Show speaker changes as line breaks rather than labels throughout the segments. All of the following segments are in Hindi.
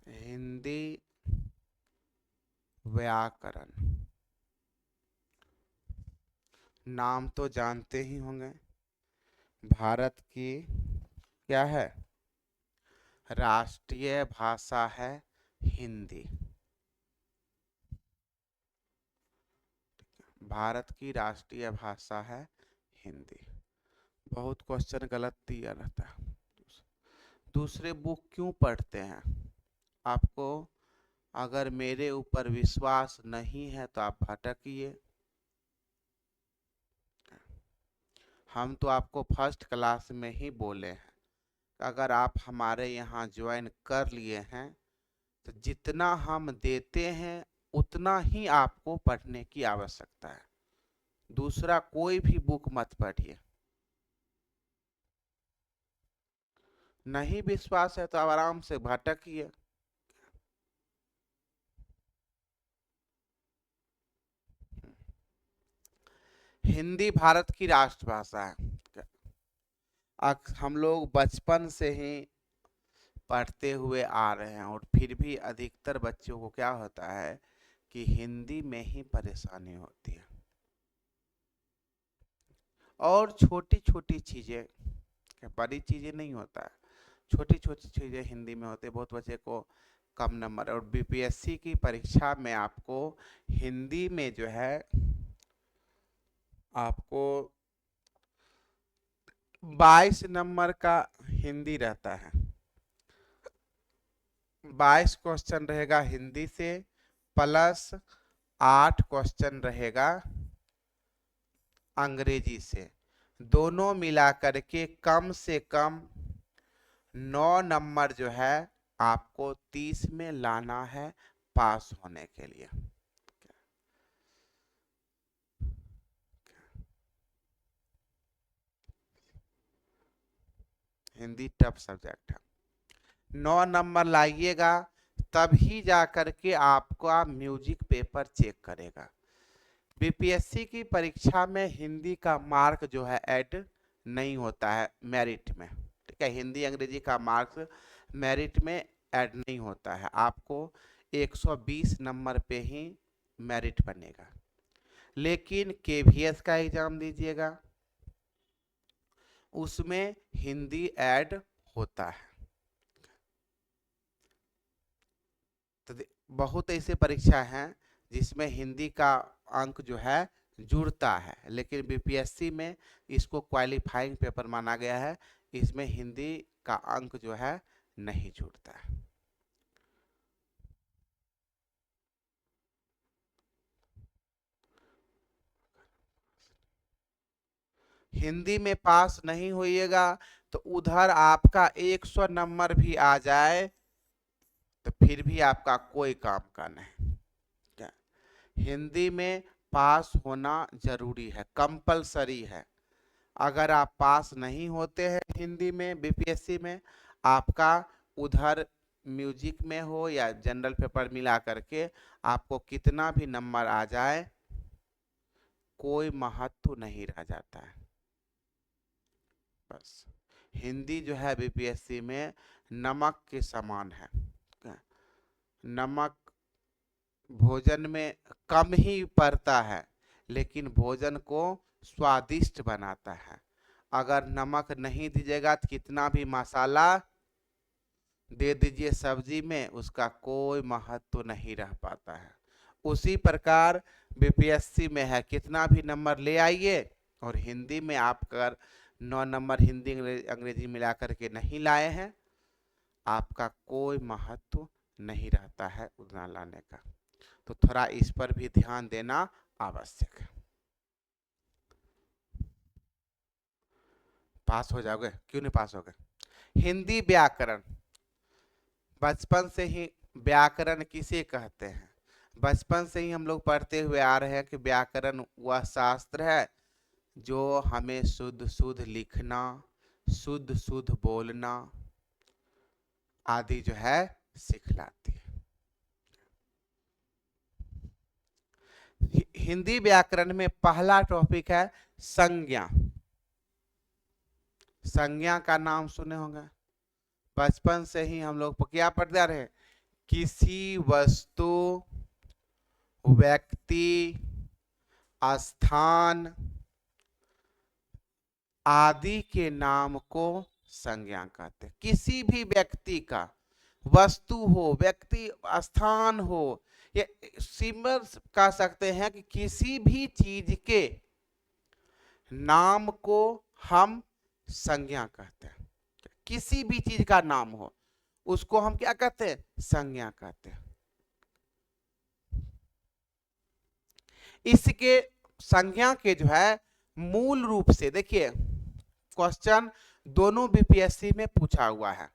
हिंदी व्याकरण नाम तो जानते ही होंगे। भारत की क्या है, राष्ट्रीय भाषा है हिंदी। भारत की राष्ट्रीय भाषा है हिंदी। बहुत क्वेश्चन गलत दिया रहता है। दूसरे बुक क्यों पढ़ते हैं? आपको अगर मेरे ऊपर विश्वास नहीं है तो आप भटकिए। हम तो आपको फर्स्ट क्लास में ही बोले हैं, अगर आप हमारे यहाँ ज्वाइन कर लिए हैं तो जितना हम देते हैं उतना ही आपको पढ़ने की आवश्यकता है। दूसरा कोई भी बुक मत पढ़िए। नहीं विश्वास है तो आप आराम से भटकिए। हिंदी भारत की राष्ट्रभाषा है। हम लोग बचपन से ही पढ़ते हुए आ रहे हैं और फिर भी अधिकतर बच्चों को क्या होता है कि हिंदी में ही परेशानी होती है। और छोटी छोटी चीजें, बड़ी चीजें नहीं होता है, छोटी छोटी चीजें हिंदी में होते, बहुत बच्चे को कम नंबर। और बीपीएससी की परीक्षा में आपको हिंदी में जो है आपको 22 नंबर का हिंदी रहता है। 22 क्वेश्चन रहेगा हिंदी से, प्लस 8 क्वेश्चन रहेगा अंग्रेजी से। दोनों मिला करके कम से कम 9 नंबर जो है आपको 30 में लाना है पास होने के लिए। हिंदी टफ सब्जेक्ट है। 9 नंबर लाइएगा तभी जा करके आपका म्यूजिक पेपर चेक करेगा। बीपीएससी की परीक्षा में हिंदी का मार्क जो है ऐड नहीं होता है मेरिट में। ठीक है, हिंदी अंग्रेजी का मार्क्स मेरिट में ऐड नहीं होता है। आपको 120 नंबर पे ही मेरिट बनेगा। लेकिन केवीएस का एग्जाम दीजिएगा, उसमें हिंदी ऐड होता है। तो बहुत ऐसे परीक्षा हैं जिसमें हिंदी का अंक जो है जुड़ता है, लेकिन बीपीएससी में इसको क्वालिफाइंग पेपर माना गया है, इसमें हिंदी का अंक जो है नहीं जुड़ता है। हिंदी में पास नहीं होइएगा तो उधर आपका 100 नंबर भी आ जाए तो फिर भी आपका कोई काम का नहीं। क्या, हिंदी में पास होना जरूरी है, कंपलसरी है। अगर आप पास नहीं होते हैं हिंदी में बीपीएससी में, आपका उधर म्यूजिक में हो या जनरल पेपर मिला करके आपको कितना भी नंबर आ जाए कोई महत्व नहीं रह जाता है। बस हिंदी जो है बीपीएससी में नमक के समान है। नमक भोजन में कम ही पड़ता है लेकिन भोजन को स्वादिष्ट बनाता है। अगर नमक नहीं दीजिएगा तो कितना भी मसाला दे दीजिए सब्जी में, उसका कोई महत्व नहीं रह पाता है। उसी प्रकार बीपीएससी में है, कितना भी नंबर ले आइए और हिंदी में आप अगर 9 नंबर हिंदी अंग्रेजी मिला करके नहीं लाए हैं, आपका कोई महत्व नहीं रहता है उतना लाने का। तो थोड़ा इस पर भी ध्यान देना आवश्यक है। पास हो जाओगे? क्यों नहीं पास होगे? हिंदी व्याकरण, बचपन से ही व्याकरण किसे कहते हैं? बचपन से ही हम लोग पढ़ते हुए आ रहे हैं कि व्याकरण वह शास्त्र है जो हमें शुद्ध शुद्ध लिखना, शुद्ध शुद्ध बोलना आदि जो है सिखलाती है। हिंदी व्याकरण में पहला टॉपिक है संज्ञा। संज्ञा का नाम सुने होंगे, बचपन से ही हम लोग क्या पढ़ते आ रहे हैं किसी वस्तु, व्यक्ति, स्थान आदि के नाम को संज्ञा कहते हैं। किसी भी व्यक्ति का, वस्तु हो, व्यक्ति, स्थान हो, ये सिंबल कह सकते हैं कि किसी भी चीज के नाम को हम संज्ञा कहते हैं। किसी भी चीज का नाम हो उसको हम क्या कहते हैं? संज्ञा कहते हैं। इसके संज्ञा के जो है मूल रूप से देखिए, क्वेश्चन दोनों बीपीएससी में पूछा हुआ है।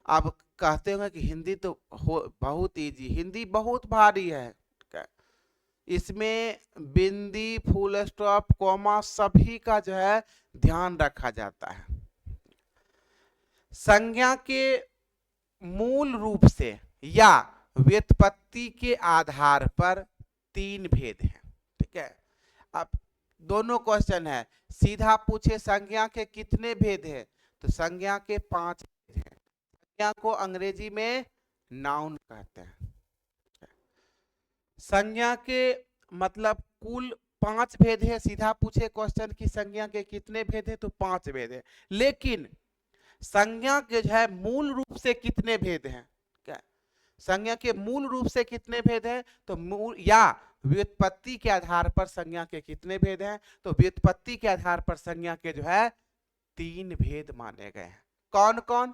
अब कहते होंगे कि हिंदी तो बहुत इजी, हिंदी बहुत भारी है। इसमें बिंदी, फुल स्टॉप, कॉमा सभी का जो है ध्यान रखा जाता है। संज्ञा के मूल रूप से या व्युत्पत्ति के आधार पर 3 भेद हैं। ठीक है, अब दोनों क्वेश्चन है, सीधा पूछे संज्ञा के कितने भेद हैं, तो संज्ञा के 5 भेद हैं। संज्ञा को अंग्रेजी में नाउन कहते हैं। संज्ञा के मतलब कुल 5 भेद है। सीधा पूछे क्वेश्चन की संज्ञा के कितने भेद है, तो 5 भेद है। लेकिन संज्ञा के जो है मूल रूप से कितने भेद हैं? क्या संज्ञा के मूल रूप से कितने भेद हैं? तो मूल या व्युत्पत्ति के आधार पर संज्ञा के कितने भेद हैं? तो व्युत्पत्ति के आधार पर संज्ञा के जो है 3 भेद माने गए हैं। कौन कौन?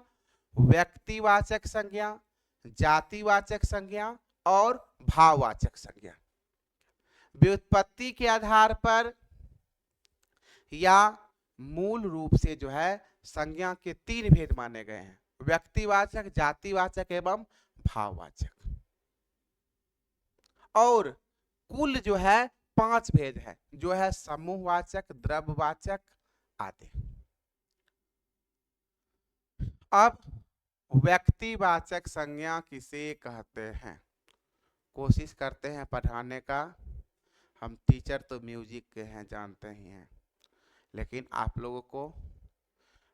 व्यक्तिवाचक संज्ञा, जातिवाचक संज्ञा और भाववाचक संज्ञा। व्युत्पत्ति के आधार पर या मूल रूप से जो है संज्ञा के 3 भेद माने गए हैं, व्यक्तिवाचक, जातिवाचक एवं भाववाचक। और कुल जो है 5 भेद है, जो है समूहवाचक, द्रव्यवाचक आदि। अब व्यक्तिवाचक संज्ञा किसे कहते हैं? कोशिश करते हैं पढ़ाने का। हम टीचर तो म्यूजिक के हैं, जानते ही हैं, लेकिन आप लोगों को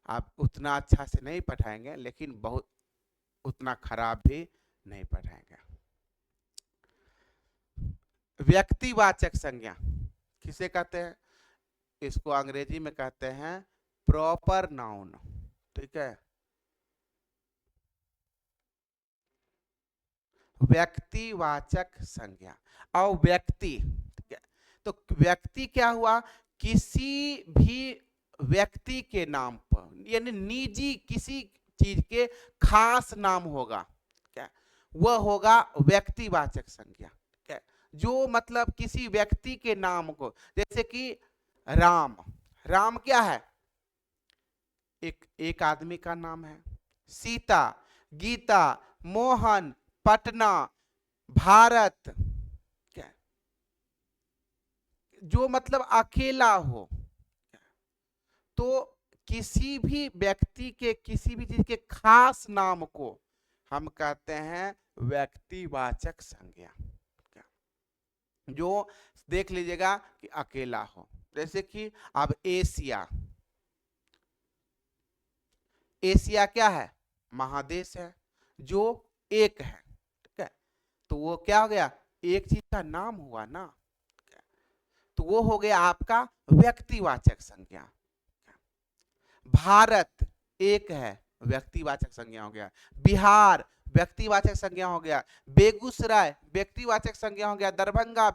आप उतना अच्छा से नहीं पढ़ाएंगे, लेकिन बहुत उतना खराब भी नहीं पढ़ाएंगे। व्यक्तिवाचक संज्ञा किसे कहते हैं? इसको अंग्रेजी में कहते हैं प्रॉपर नाउन। ठीक है, व्यक्तिवाचक संज्ञा। और व्यक्ति, ठीक है, तो व्यक्ति क्या हुआ? किसी भी व्यक्ति के नाम पर, यानी निजी किसी चीज के खास नाम होगा, क्या वह होगा व्यक्तिवाचक संज्ञा। क्या जो मतलब किसी व्यक्ति के नाम को, जैसे कि राम, राम क्या है? एक आदमी का नाम है। सीता, गीता, मोहन, पटना, भारत, क्या जो मतलब अकेला हो। तो किसी भी व्यक्ति के किसी भी चीज के खास नाम को हम कहते हैं व्यक्तिवाचक संज्ञा। जो देख लीजिएगा कि अकेला हो, जैसे कि अब एशिया, एशिया क्या है? महादेश है जो एक है। ठीक है, तो वो क्या हो गया? एक चीज का नाम हुआ ना, तो वो हो गया आपका व्यक्तिवाचक संज्ञा। भारत एक है, व्यक्तिवाचक संज्ञा हो गया। बिहार व्यक्तिवाचक संज्ञा हो गया। बेगूसराय व्यक्तिवाचक संज्ञा हो गया। दरभंगा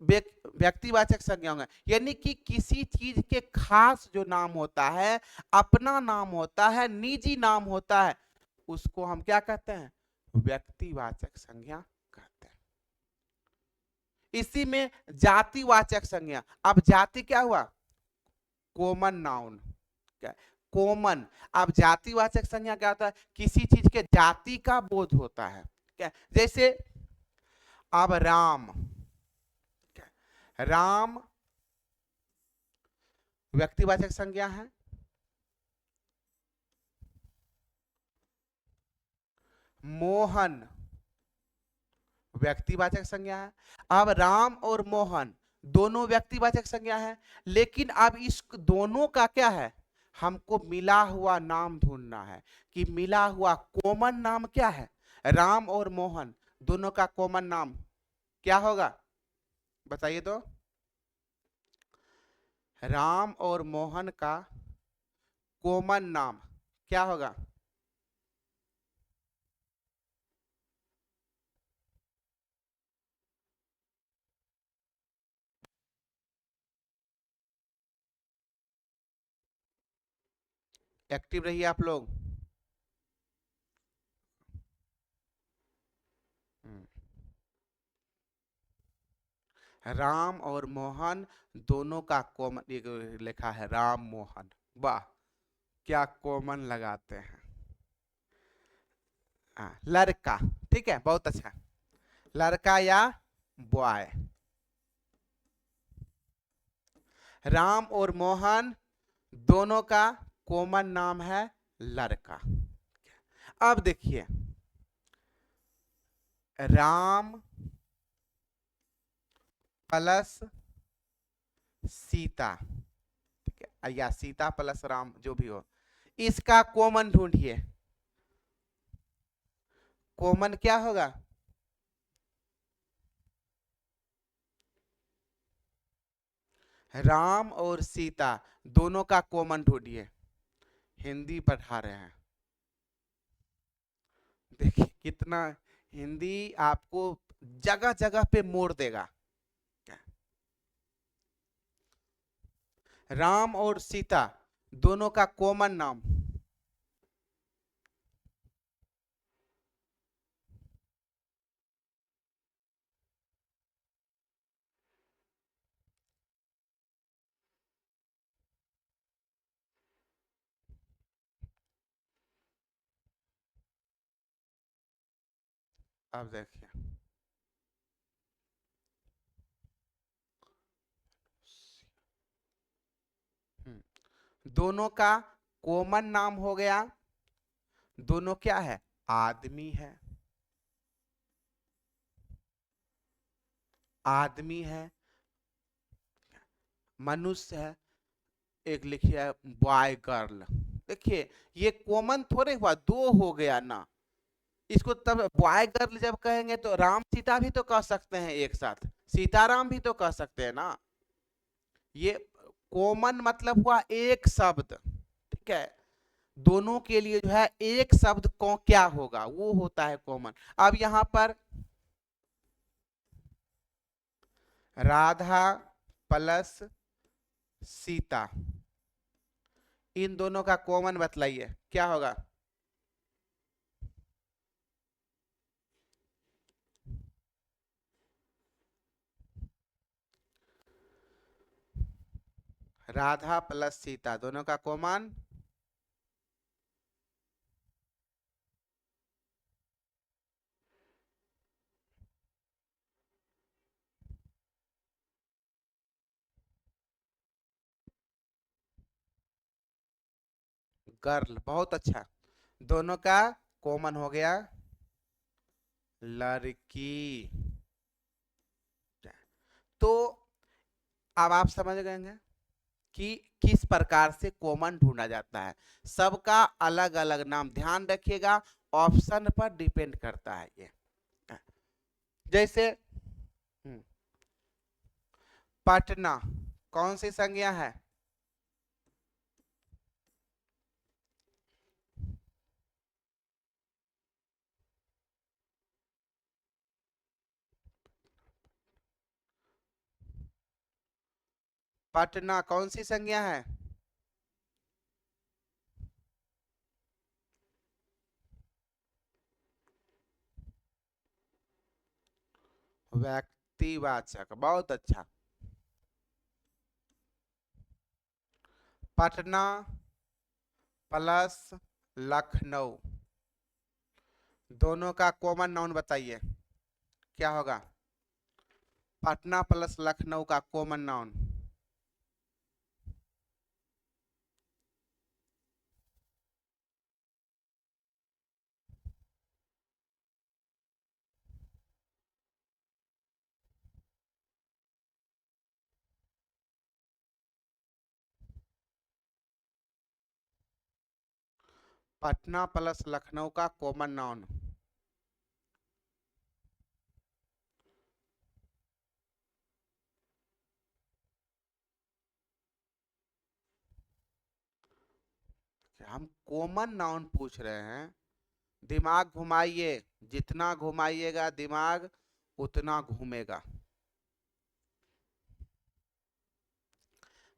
व्यक्तिवाचक संज्ञा हो गया। यानी कि किसी चीज के खास जो नाम होता है, अपना नाम होता है, निजी नाम होता है, उसको हम क्या कहते हैं? व्यक्तिवाचक संज्ञा कहते हैं। इसी में जातिवाचक संज्ञा। अब जाति क्या हुआ? Common noun, common. अब जातिवाचक संज्ञा क्या होता है? किसी चीज के जाति का बोध होता है। क्या जैसे अब राम, राम व्यक्तिवाचक संज्ञा है। मोहन व्यक्तिवाचक संज्ञा है। अब राम और मोहन दोनों व्यक्तिवाचक संज्ञा है, लेकिन अब इस दोनों का क्या है? हमको मिला हुआ नाम ढूंढना है कि मिला हुआ कॉमन नाम क्या है। राम और मोहन दोनों का कॉमन नाम क्या होगा? बताइए तो। राम और मोहन का कॉमन नाम क्या होगा? एक्टिव रहिए आप लोग। हम्म, राम और मोहन दोनों का कॉमन, एक लिखा है राम मोहन, वाह क्या कॉमन लगाते हैं। हाँ, लड़का, ठीक है, बहुत अच्छा। लड़का या बॉय। राम और मोहन दोनों का कॉमन नाम है लड़का। अब देखिए, राम प्लस सीता, ठीक है, या सीता प्लस राम जो भी हो, इसका कॉमन ढूंढिए। कॉमन क्या होगा? राम और सीता दोनों का कॉमन ढूंढिए। हिंदी पढ़ा रहे हैं, देखिए कितना हिंदी आपको जगह जगह पे मोड़ देगा। राम और सीता दोनों का कॉमन नाम। अब देखिए, दोनों का कॉमन नाम हो गया, दोनों क्या है? आदमी है, आदमी है, मनुष्य है। एक लिखिए बॉय गर्ल। देखिए ये कॉमन थोड़े हुआ, दो हो गया ना। इसको तब बॉय गर्ल जब कहेंगे तो राम सीता भी तो कह सकते हैं एक साथ, सीताराम भी तो कह सकते हैं ना। ये कॉमन मतलब हुआ एक शब्द, ठीक है। दोनों के लिए जो है एक शब्द को क्या होगा, वो होता है कॉमन। अब यहां पर राधा प्लस सीता, इन दोनों का कॉमन बतलाइए क्या होगा? राधा प्लस सीता दोनों का कॉमन गर्ल, बहुत अच्छा। दोनों का कॉमन हो गया लड़की। तो अब आप समझ गए हैं कि किस प्रकार से कॉमन ढूंढा जाता है। सबका अलग अलग नाम, ध्यान रखिएगा, ऑप्शन पर डिपेंड करता है ये। जैसे पटना कौन सी संज्ञा है? पटना कौन सी संज्ञा है? व्यक्तिवाचक, बहुत अच्छा। पटना प्लस लखनऊ दोनों का कॉमन नाउन बताइए क्या होगा? पटना प्लस लखनऊ का common noun. Patna plus Lucknow का कॉमन नाउन। हम कॉमन नाउन पूछ रहे हैं। दिमाग घुमाइए, जितना घुमाइएगा दिमाग उतना घूमेगा।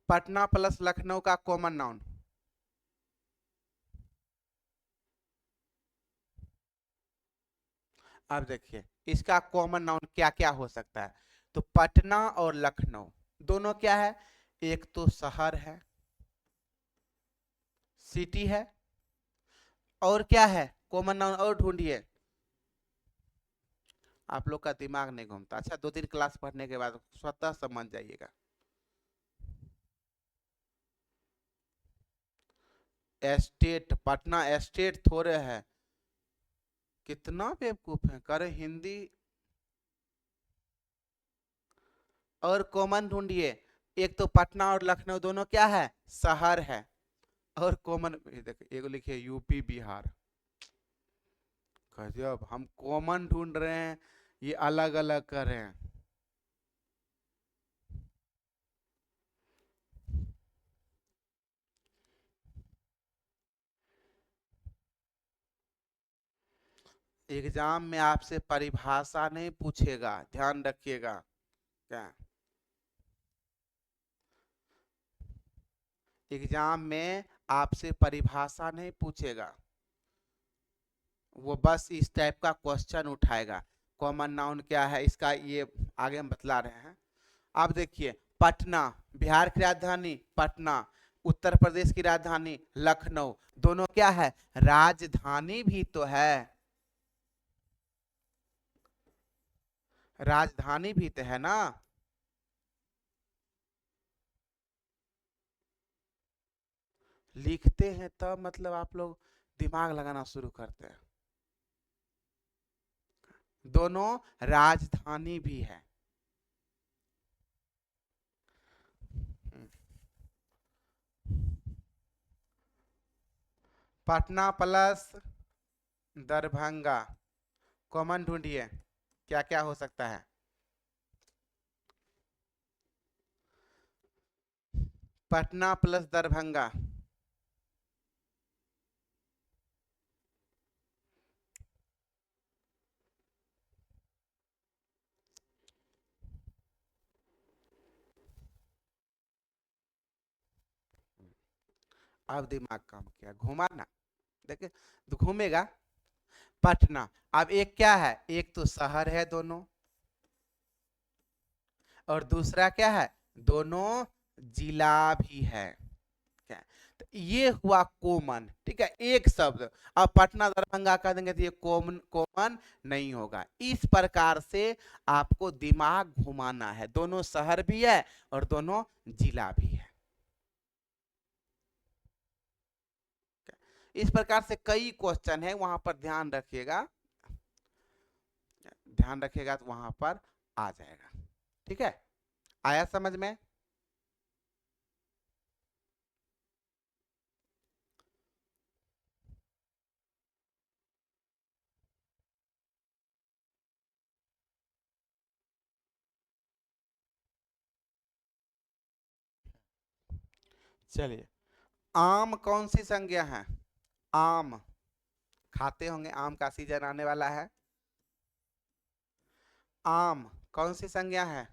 पटना प्लस लखनऊ का कॉमन नाउन। अब देखिए इसका कॉमन नाउन क्या क्या हो सकता है। तो पटना और लखनऊ दोनों क्या है, एक तो शहर है, सिटी है, और क्या है कॉमन नाउन और ढूंढिए। आप लोग का दिमाग नहीं घूमता। अच्छा, 2-3 क्लास पढ़ने के बाद स्वतः समझ जाइएगा। एस्टेट, पटना एस्टेट थोड़े है। कितना बेवकूफ है, करे हिंदी और कॉमन ढूंढिए। एक तो पटना और लखनऊ दोनों क्या है, शहर है। और कॉमन देखिए, एगो लिखिए यूपी बिहार। गजब, हम कॉमन ढूंढ रहे हैं, ये अलग अलग कर रहे हैं। एग्जाम में आपसे परिभाषा नहीं पूछेगा, ध्यान रखिएगा। क्या, एग्जाम में आपसे परिभाषा नहीं पूछेगा, वो बस इस टाइप का क्वेश्चन उठाएगा। कॉमन नाउन क्या है इसका, ये आगे हम बतला रहे हैं। आप देखिए, पटना बिहार की राजधानी, पटना उत्तर प्रदेश की राजधानी, लखनऊ दोनों क्या है, राजधानी भी तो है। राजधानी भी तो है ना। लिखते हैं तब मतलब आप लोग दिमाग लगाना शुरू करते हैं। दोनों राजधानी भी है। पटना प्लस दरभंगा कॉमन ढूंढिए, क्या क्या हो सकता है। पटना प्लस दरभंगा। अब दिमाग काम किया, घुमा ना, देखिए तो घूमेगा। पटना, अब एक क्या है, एक तो शहर है दोनों, और दूसरा क्या है, दोनों जिला भी है। क्या, तो ये हुआ कॉमन, ठीक है, एक शब्द। अब पटना दरभंगा कह देंगे तो ये कॉमन कॉमन नहीं होगा। इस प्रकार से आपको दिमाग घुमाना है, दोनों शहर भी है और दोनों जिला भी है। इस प्रकार से कई क्वेश्चन है, वहां पर ध्यान रखिएगा, ध्यान रखिएगा तो वहां पर आ जाएगा। ठीक है, आया समझ में। चलिए, आम कौन सी संज्ञा है। आम, खाते होंगे, आम का सीजन आने वाला है। आम कौन सी संज्ञा है।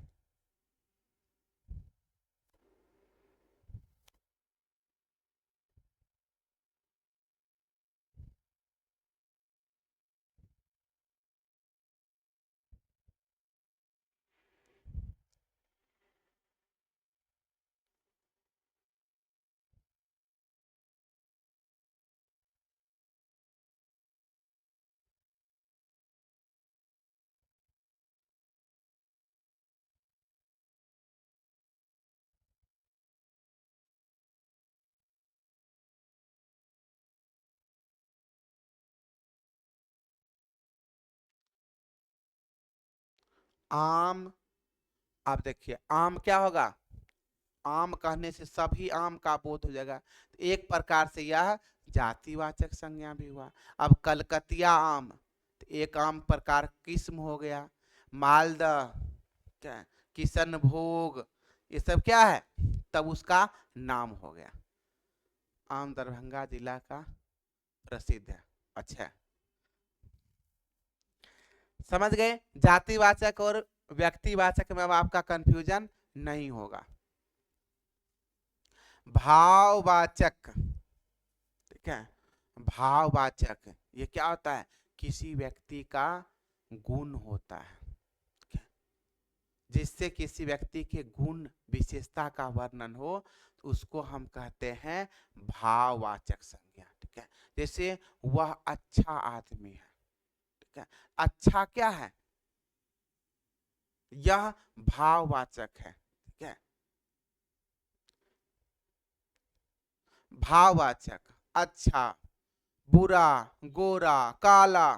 आम, आप देखिए आम क्या होगा, आम कहने से सभी आम का बोध हो जाएगा, तो एक प्रकार से यह जातिवाचक संज्ञा भी हुआ। अब कलकतिया आम, तो एक आम प्रकार किस्म हो गया। मालदह, क्या, किशनभोग, ये सब क्या है, तब उसका नाम हो गया। आम दरभंगा जिला का प्रसिद्ध है। अच्छा, समझ गए। जातिवाचक और व्यक्तिवाचक में अब आपका कंफ्यूजन नहीं होगा। भाववाचक, ठीक है, भाववाचक ये क्या होता है? किसी व्यक्ति का गुण होता है, जिससे किसी व्यक्ति के गुण विशेषता का वर्णन हो, तो उसको हम कहते हैं भाववाचक संज्ञा। ठीक है, जैसे वह अच्छा आदमी है। ठीक है, अच्छा क्या है? यह भाववाचक है। ठीक है, भाववाचक, अच्छा, बुरा, गोरा, काला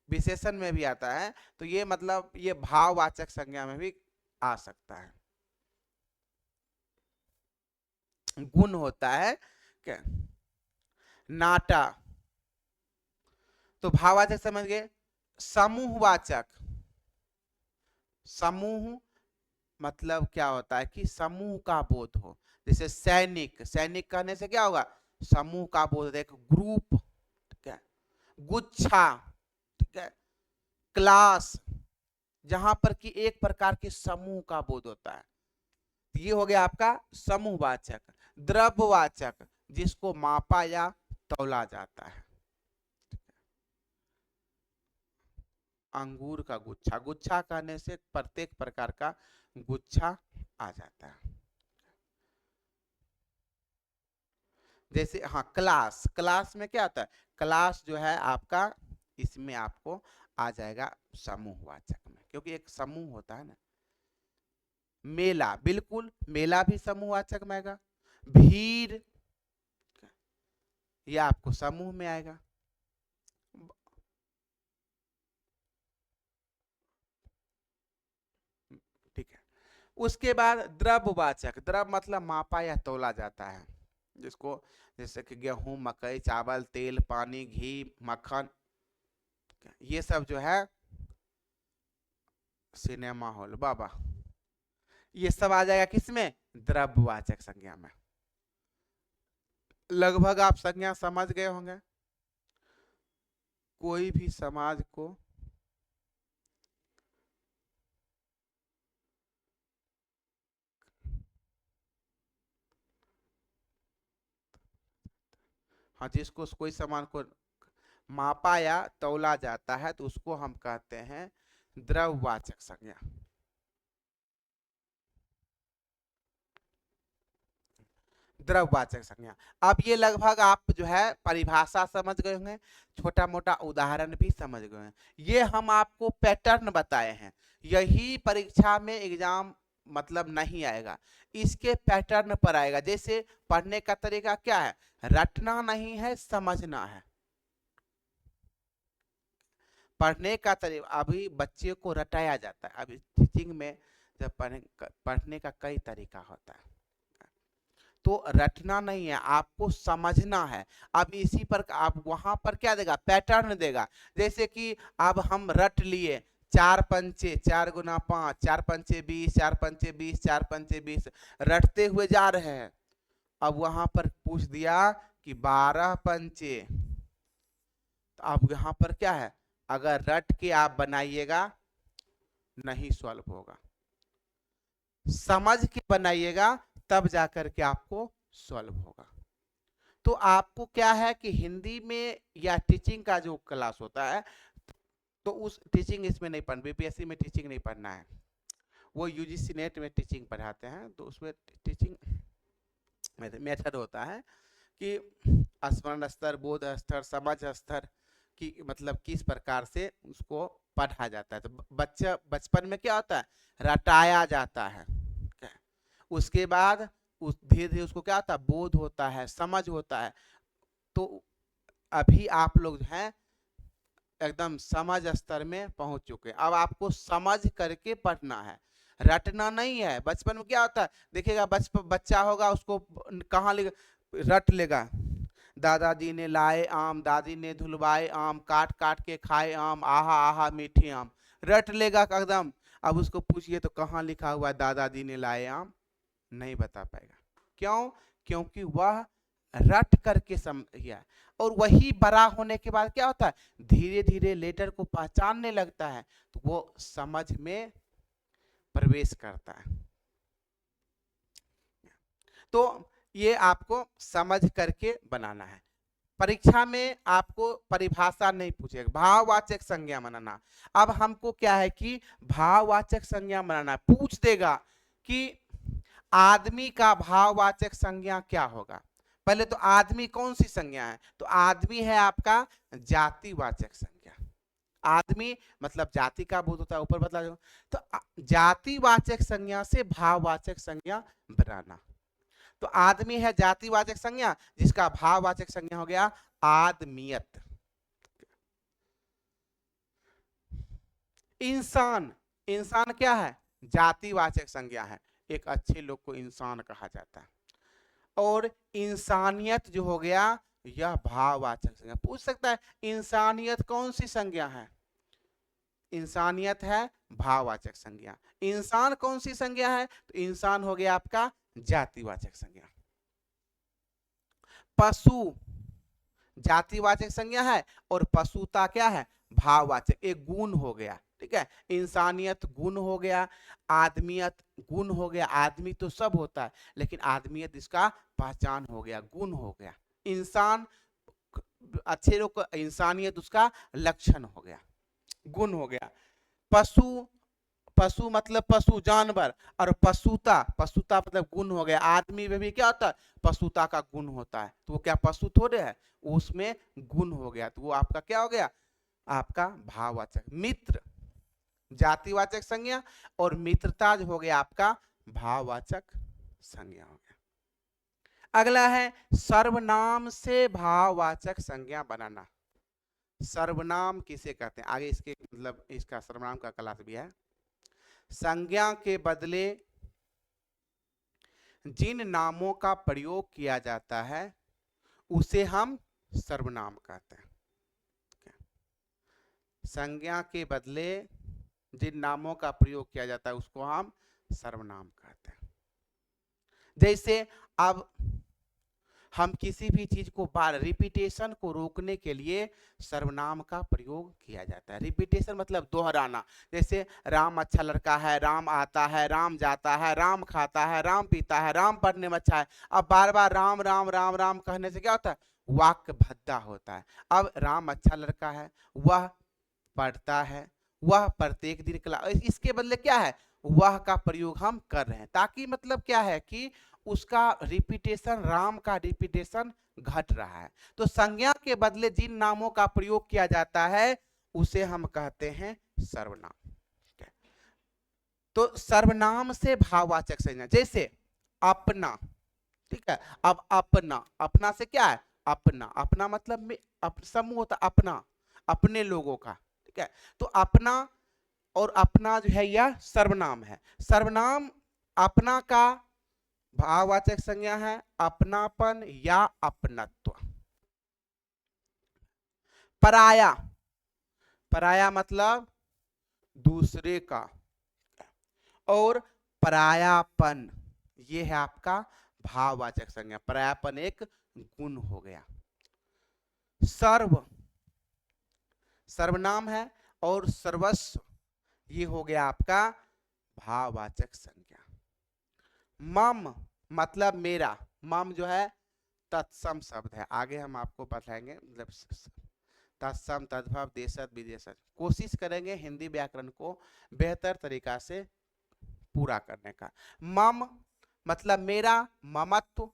विशेषण में भी आता है, तो ये मतलब ये भाववाचक संज्ञा में भी आ सकता है। गुण होता है क्या? नाटा, तो भाववाचक समझ गए। समूहवाचक, समूह मतलब क्या होता है कि समूह का बोध हो। जैसे सैनिक, सैनिक कहने से क्या होगा? समूह का बोध, एक ग्रुप। ठीक है, गुच्छा, ठीक है, क्लास, जहां पर कि एक प्रकार के समूह का बोध होता है। ये हो गया आपका समूहवाचक। द्रव्यवाचक, जिसको मापा या तौला जाता है। अंगूर का गुच्छा, गुच्छा कहने से प्रत्येक प्रकार का गुच्छा आ जाता है। जैसे हाँ, क्लास, क्लास में क्या होता है? क्लास जो है आपका, इसमें आपको आ जाएगा समूहवाचक में, क्योंकि एक समूह होता है ना। मेला, बिल्कुल, मेला भी समूहवाचक में आएगा। भीड़, ये आपको समूह में आएगा। ठीक है, उसके बाद द्रव्यवाचक, द्रव्य मतलब मापा या तौला जाता है, जिसको जैसे कि गेहूं, मकई, चावल, तेल, पानी, घी, मक्खन, ये सब जो है, सिनेमा हॉल, बाबा, ये सब आ जाएगा किसमें? द्रव्यवाचक संज्ञा में। लगभग आप संज्ञा समझ गए होंगे। कोई भी समाज को हाँ, जिसको कोई सामान को मापा या तौला जाता है, तो उसको हम कहते हैं द्रव्यवाचक संज्ञा। द्रव्यवाचक संज्ञा। अब ये लगभग आप जो है परिभाषा समझ गए होंगे, छोटा मोटा उदाहरण भी समझ गए हैं। ये हम आपको पैटर्न बताए हैं, यही परीक्षा में एग्जाम मतलब नहीं आएगा, इसके पैटर्न पर आएगा। जैसे पढ़ने का तरीका क्या है? रटना नहीं है, समझना है। पढ़ने का तरीका, अभी बच्चे को रटाया जाता है। अभी टीचिंग में जब पढ़ने का कई तरीका होता है, तो रटना नहीं है, आपको समझना है। अब इसी पर आप वहां पर क्या देगा? पैटर्न देगा। जैसे कि अब हम रट लिए, 4 पंचे 4 गुना 5, 4 पंचे 20, 4 पंचे 20, 4 पंचे 20, रटते हुए जा रहे हैं। अब वहां पर पूछ दिया कि 12 पंचे, तो अब यहाँ पर क्या है? अगर रट के आप बनाइएगा नहीं सॉल्व होगा, समझ के बनाइएगा तब जाकर के आपको सॉल्व होगा। तो आपको क्या है कि हिंदी में या टीचिंग का जो क्लास होता है, तो उस टीचिंग इसमें नहीं पढ़ना, बीपीएससी में टीचिंग नहीं पढ़ना है, वो यूजीसी नेट में टीचिंग पढ़ाते हैं। तो उसमें टीचिंग मेथड होता है कि स्मरण स्तर, बोध स्तर, समझ स्तर की मतलब किस प्रकार से उसको पढ़ा जाता है। तो बच्चा बचपन में क्या होता है? रटाया जाता है। उसके बाद उस धीरे धीरे उसको क्या होता है? बोध होता है, समझ होता है। तो अभी आप लोग हैं एकदम समझ स्तर में पहुंच चुके हैं। अब आपको समझ करके पढ़ना है, रटना नहीं है। बचपन में क्या होता है? देखिएगा, बच्चा होगा, उसको कहाँ रट लेगा। दादाजी ने लाए आम, दादी ने धुलवाए आम, काट काट के खाए आम, आहा आहा मीठे आम, रट लेगा एकदम। अब उसको पूछिए तो कहाँ लिखा हुआ है दादाजी ने लाए आम? नहीं बता पाएगा। क्यों? क्योंकि वह रट करके समझिए, और वही बड़ा होने के बाद क्या होता है, धीरे धीरे लेटर को पहचानने लगता है, तो वो समझ में प्रवेश करता है। तो ये आपको समझ करके बनाना है। परीक्षा में आपको परिभाषा नहीं पूछेगा, भाववाचक संज्ञा बनाना। अब हमको क्या है कि भाववाचक संज्ञा बनाना, पूछ देगा कि आदमी का भाववाचक संज्ञा क्या होगा। पहले तो आदमी कौन सी संज्ञा है, तो आदमी है आपका जातिवाचक संज्ञा। आदमी मतलब जाति का बोध होता है, ऊपर बतला दो। तो जातिवाचक संज्ञा से भाववाचक संज्ञा बनाना। तो आदमी है जातिवाचक संज्ञा, जिसका भाववाचक संज्ञा हो गया आदमियत। इंसान, इंसान क्या है, जातिवाचक संज्ञा है, एक अच्छे लोग को इंसान कहा जाता है। और इंसानियत जो हो गया, यह भाववाचक संज्ञा। पूछ सकता है इंसानियत कौन सी संज्ञा है, इंसानियत है भाववाचक संज्ञा। इंसान कौन सी संज्ञा है, तो इंसान हो गया आपका जातिवाचक संज्ञा। पशु जातिवाचक संज्ञा है, और पशुता क्या है, भाववाचक, एक गुण हो गया। ठीक है, इंसानियत गुण हो गया, आदमियत गुण हो गया। आदमी तो सब होता है, लेकिन आदमियत इसका पहचान हो गया, गुण हो गया। इंसान अच्छे लोग का इंसानियत उसका लक्षण हो गया, गुण हो गया। पशु, पशु मतलब पशु जानवर, और पशुता, पशुता मतलब गुण हो गया। आदमी में भी क्या होता है, पशुता का गुण होता है, तो वो क्या पशु थोड़े है, उसमें गुण हो गया, तो वो आपका क्या हो गया, आपका भाववाचक। मित्र जातिवाचक संज्ञा, और मित्रता जो हो गया आपका भाववाचक संज्ञा हो गया। अगला है सर्वनाम से भाववाचक संज्ञा बनाना। सर्वनाम किसे कहते हैं, आगे इसके मतलब इसका सर्वनाम का क्लास भी है। संज्ञा के बदले जिन नामों का प्रयोग किया जाता है उसे हम सर्वनाम कहते हैं। संज्ञा के बदले जिन नामों का प्रयोग किया जाता है उसको हम सर्वनाम कहते हैं। जैसे अब हम किसी भी चीज को बार रिपीटेशन को रोकने के लिए सर्वनाम का प्रयोग किया जाता है। रिपीटेशन मतलब दोहराना। जैसे राम अच्छा लड़का है, राम आता है, राम जाता है, राम खाता है, राम पीता है, राम पढ़ने में अच्छा है। अब बार बार राम राम राम राम कहने से क्या होता है, वाक्य भद्दा होता है। अब राम अच्छा लड़का है, वह पढ़ता है, वह प्रत्येक दिन क्लास, इसके बदले क्या है, वह का प्रयोग हम कर रहे हैं, ताकि मतलब क्या है कि उसका रिपीटेशन, राम का रिपीटेशन घट रहा है। तो संज्ञा के बदले जिन नामों का प्रयोग किया जाता है उसे हम कहते हैं सर्वनाम। तो सर्वनाम से भाववाचक संज्ञा, जैसे अपना। ठीक है, अब अपना, अपना से क्या है, अपना, अपना मतलब समूह होता अपना, अपने लोगों का। ठीक है, तो अपना और अपना जो है यह सर्वनाम है। सर्वनाम अपना का भाववाचक संज्ञा है अपनापन या अपनत्व। पराया, पराया मतलब दूसरे का, और परायापन ये है आपका भाववाचक संज्ञा। परायापन एक गुण हो गया। सर्व सर्वनाम है, और सर्वस्व ये हो गया आपका भाववाचक संज्ञा। मम मतलब मेरा, मम जो है तत्सम शब्द है, आगे हम आपको बताएंगे। मतलब तत्सम, तद्भव, देशज, विदेशज। कोशिश करेंगे हिंदी व्याकरण को बेहतर तरीका से पूरा करने का। मम मतलब मेरा, ममत्व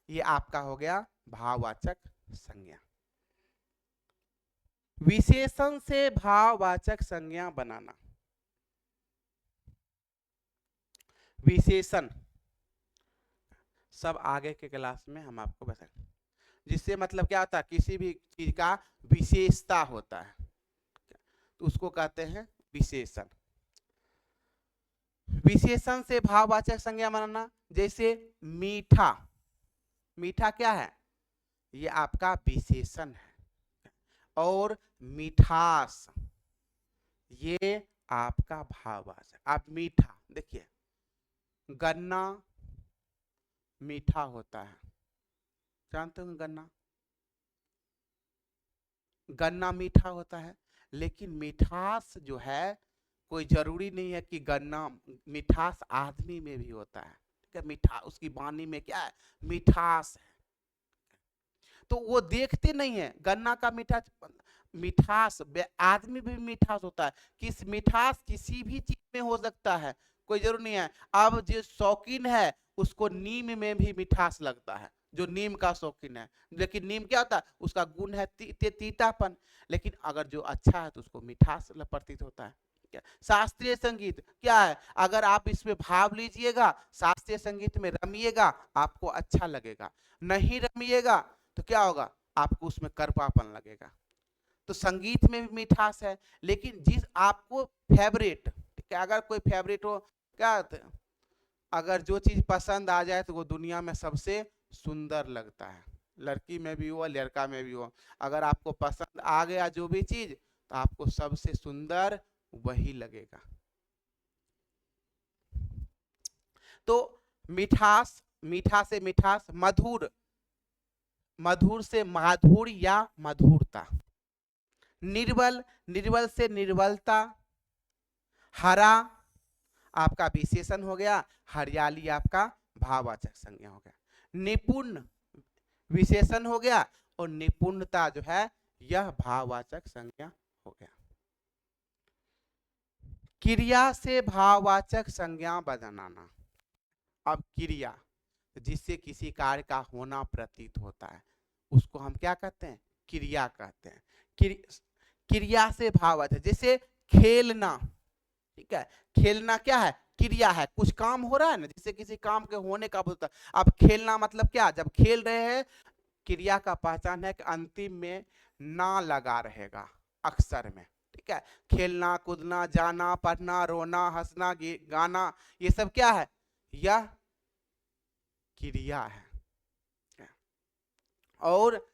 ये आपका हो गया भाववाचक संज्ञा। विशेषण से भाववाचक संज्ञा बनाना। विशेषण सब आगे के क्लास में हम आपको बताएंगे। जिससे मतलब क्या होता है, किसी भी चीज का विशेषता होता है तो उसको कहते हैं विशेषण। विशेषण से भाववाचक संज्ञा बनाना, जैसे मीठा, मीठा क्या है, ये आपका विशेषण है। और मिठास ये आपका भाववाचक। आप मीठा देखिए, गन्ना मीठा होता है, जानते होंगे गन्ना, गन्ना मीठा होता है, लेकिन मिठास जो है कोई जरूरी नहीं है कि गन्ना, मिठास आदमी में भी होता है, ठीक है, मीठा उसकी वाणी में क्या है, मिठास है। तो वो देखते नहीं है गन्ना का मीठा, मिठास आदमी भी मिठास होता है, किस मिठास किसी भी चीज में हो सकता है, कोई जरूर नहीं है। अब जो शौकीन है उसको नीम में भी मिठास लगता है, जो नीम का शौकीन है, लेकिन नीम क्या होता है, उसका गुण है तीतापन, लेकिन अगर जो अच्छा है तो उसको मिठास प्रतीत होता है। शास्त्रीय संगीत क्या है, अगर आप इसमें भाव लीजिएगा, शास्त्रीय संगीत में रमिएगा, आपको अच्छा लगेगा, नहीं रमिएगा तो क्या होगा, आपको उसमें कड़वापन लगेगा। तो संगीत में भी मिठास है, लेकिन जिस आपको फेवरेट, ठीक है, अगर कोई फेवरेट हो, क्या अगर जो चीज पसंद आ जाए तो वो दुनिया में सबसे सुंदर लगता है, लड़की में भी हो लड़का में भी हो, अगर आपको पसंद आ गया जो भी चीज तो आपको सबसे सुंदर वही लगेगा। तो मिठास, मीठा से मिठास, मधुर, मधुर से माधुर या मधुरता, निर्बल, निर्बल से निर्बलता, हरा आपका विशेषण हो गया, हरियाली आपका भाववाचक संज्ञा हो गया, निपुण विशेषण हो गया, और निपुणता जो है यह भाववाचक संज्ञा हो गया। क्रिया से भाववाचक संज्ञा बनाना। अब क्रिया जिससे किसी कार्य का होना प्रतीत होता है उसको हम क्या कहते हैं, क्रिया कहते हैं। क्रिया से भाववाचक, जैसे खेलना, ठीक है, खेलना क्या है, क्रिया है, कुछ काम हो रहा है ना, जिससे किसी काम के होने का बोलता है। अब खेलना मतलब क्या, जब खेल रहे हैं, क्रिया का पहचान है कि अंतिम में ना लगा रहेगा अक्षर में, ठीक है, खेलना कूदना जाना पढ़ना रोना हंसना गाना, ये सब क्या है, यह क्रिया है। और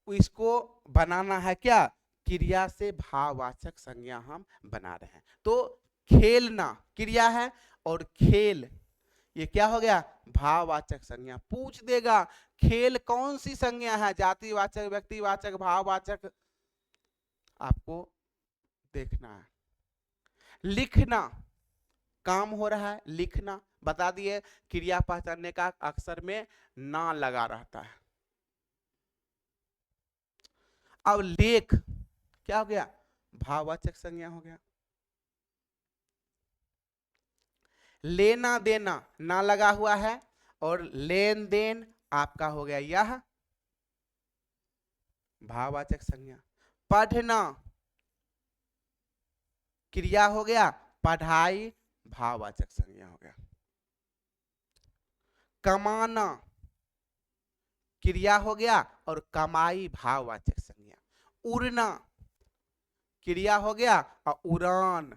इसको बनाना है क्या, क्रिया से भाववाचक संज्ञा हम बना रहे हैं। तो खेलना क्रिया है, और खेल ये क्या हो गया, भाववाचक संज्ञा। पूछ देगा खेल कौन सी संज्ञा है, जातिवाचक व्यक्तिवाचक भाववाचक, आपको देखना है। लिखना काम हो रहा है, लिखना बता दिए, क्रिया पहचानने का अक्षर में ना लगा रहता है। अब लेख क्या हो गया, भाववाचक संज्ञा हो गया। लेना देना ना लगा हुआ है, और लेन देन आपका हो गया यह भाववाचक संज्ञा। पढ़ना क्रिया हो गया, पढ़ाई भाववाचक संज्ञा हो गया। कमाना क्रिया हो गया, और कमाई भाववाचक संज्ञा। उड़ना क्रिया हो गया, और उड़ान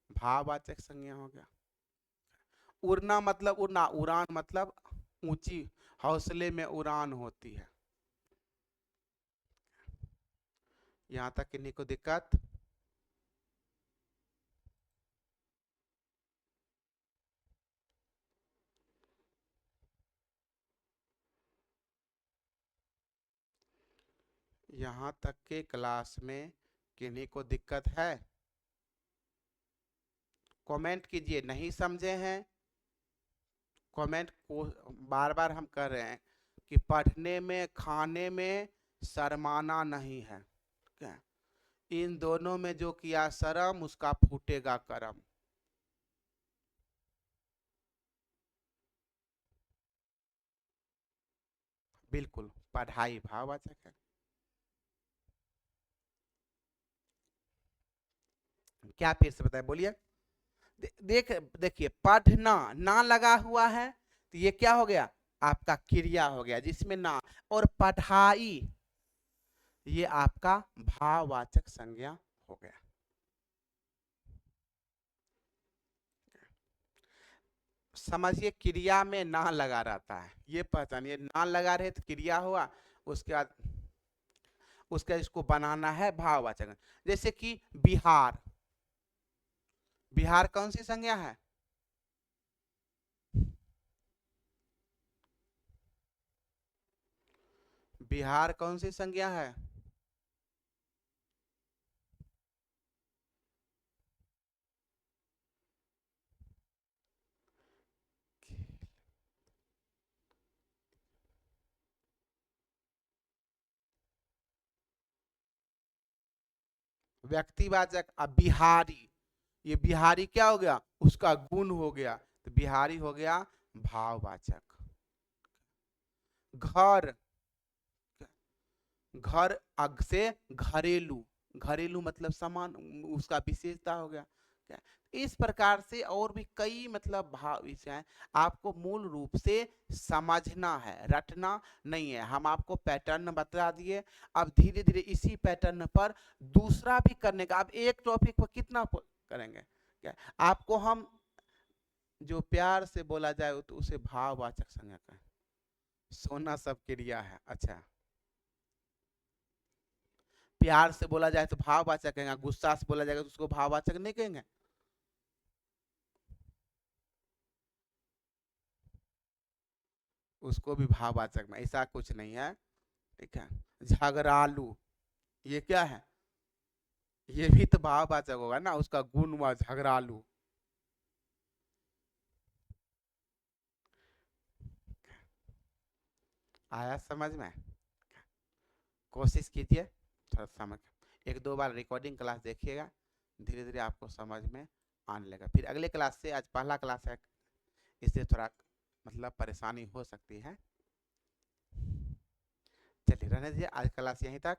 भाववाचक संज्ञा हो गया। उड़ना मतलब उड़ना, उड़ान मतलब ऊंची, हौसले में उड़ान होती है। यहां तक किन्हीं को दिक्कत, यहां तक के क्लास में किन्हीं को दिक्कत है, कमेंट कीजिए। नहीं समझे हैं कमेंट को, बार बार हम कह रहे हैं कि पढ़ने में खाने में शर्माना नहीं है, क्या इन दोनों में जो किया शर्म उसका फूटेगा करम। बिल्कुल पढ़ाई भाववाचक है। क्या फिर से बताए, बोलिए। देखिए पढ़ना ना लगा हुआ है, तो ये क्या हो गया, आपका क्रिया हो गया जिसमें ना, और पढ़ाई ये आपका भाववाचक संज्ञा हो गया। समझिए क्रिया में ना लगा रहता है, ये पहचानिए, ना लगा रहे तो क्रिया हुआ, उसके बाद उसका इसको बनाना है भाववाचक। जैसे कि बिहार, बिहार कौन सी संज्ञा है, बिहार कौन सी संज्ञा है? व्यक्तिवाचक। अब बिहारी, ये बिहारी क्या हो गया? उसका गुण हो गया, तो बिहारी हो गया भाववाचक। घर, घर अग से घरेलू, घरेलू मतलब समान, उसका विशेषता हो गया क्या? इस प्रकार से और भी कई मतलब भाव विषय हैं, आपको मूल रूप से समझना है, रटना नहीं है। हम आपको पैटर्न बता दिए, अब धीरे धीरे इसी पैटर्न पर दूसरा भी करने का। अब एक टॉपिक पर कितना करेंगे क्या? आपको हम जो प्यार से बोला जाए तो उसे भाववाचक संज्ञा कहें। सोना सब क्रिया है, अच्छा। प्यार से बोला जाए तो भाववाचक कहेंगे, गुस्सा से बोला जाएगा तो उसको भाववाचक नहीं कहेंगे। उसको भी भाववाचक में, ऐसा कुछ नहीं है, ठीक है। झगड़ालू, ये क्या है? ये भी तो भाववाचक होगा ना, उसका गुण हुआ झगड़ालू। आया समझ में? कोशिश कीजिए थोड़ा समझ, एक दो बार रिकॉर्डिंग क्लास देखिएगा, धीरे धीरे आपको समझ में आने लगा। फिर अगले क्लास से, आज पहला क्लास है इससे थोड़ा मतलब परेशानी हो सकती है। चलिए रहने दीजिए, आज क्लास यहीं तक।